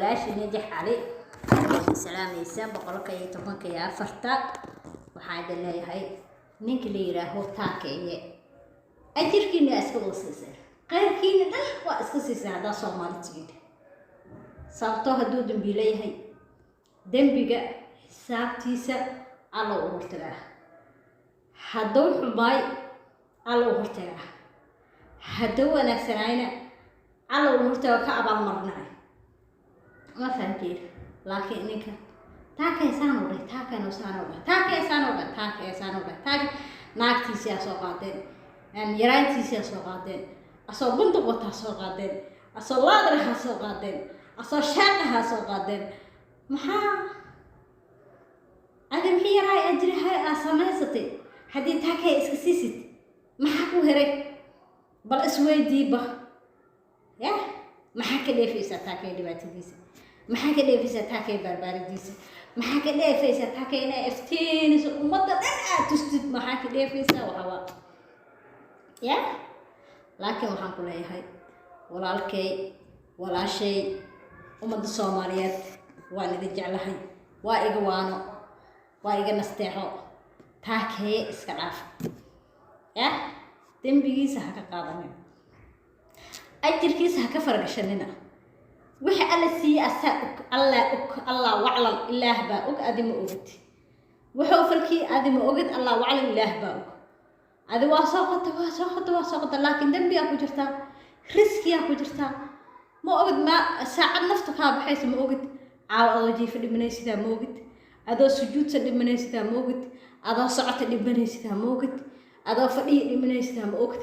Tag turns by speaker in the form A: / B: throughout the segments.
A: ولاش نجح عليه سلام يسام بقولك يتمك يا فرتا وحاد الله هاي نينك اللي يراهو تاكي أجركيني أسكو سيسر غير كيني ده وأسكو سيسر هذا صومالي تجيد sabto haduu dambi leeyahay dambiga xisaabtiisa alla u hortagaa haduu xubay alla u hortagaa haduu wanaagsanayna alla u hortagaa ka abaal marnaa ma fahantiin laakiin ninka taakaysan u dhahay taakaysan naagtiisa soo qaadeen yaraantiisa soo qaadeen asoo buntu wata soo qaadeen asoo laadra soo qaadeen asoo shaaqaha soo qaadeen maxaa adam xiiray ajrihay asamaysatay hadii taakay iska siisid maxaa ku heray bal isweydiiba ya maxaa ka dheefaysaa taakay dhibaatadiisa maxaa ka dheefaysaa taakay barbaaridiisa maxaa ka dheefaysaa taakay inay iftiiniso ummadda dhan aad tustid maxaa ka dheefaysaa waxaa ya laakiin waxaan ku leeyahay walaalkay walaashay ummadda Soomaaliyeed waan idin jeclahay waa iga waano waa iga nasteexo taakay iska dhaaf ya dambigiisa ha ka qaadanina ajirkiisa ha ka fargashanina wixii alla sii Allah waclan ilaah baa og adima ogid wuxuu falkii adima ogid Allah waclan ilaah baa og adi waa soo qota laakiin dambiga ku jirta riskiya ku jirta ما أقد ما ساعد نفتك ها بحيث ما أقد عاو أجي اللي مناسيتها ما أقد هذا سجود اللي مناسيتها ما أقد هذا صعد اللي مناسيتها ما أقد هذا فريق اللي مناسيتها ما أقد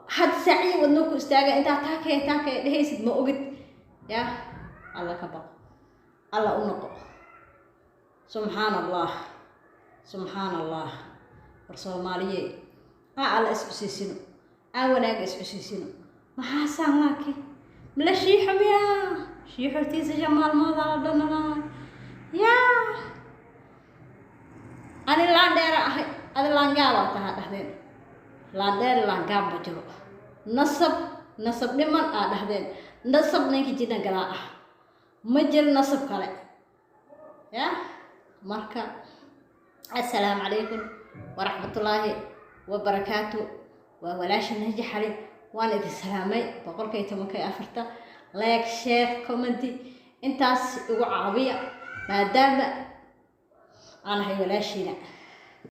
A: حد سعي ونوك استاجا أنت تاكي لهيسد ما أقد يا الله كبر الله أنقى سبحان الله رسول مالي على اسمسيسينو أولاك اسمسيسينو ما حاسان لكن ملا شيحة يا شيحة تيسا جمال ماذا لنا يا أنا لاندير أنا لانجاوا تهدين لاندير لانجام بجرو نصب لمن هدين نصب نيجي جدا قراءة مجر نصب كله يا مركا السلام عليكم ورحمة الله وبركاته وولاش نجح عليه وانا السلامي بقولك يتمكي أفرتا لايك شير كومنتي انتاس وعاوية ما دام انا هي ولا شيء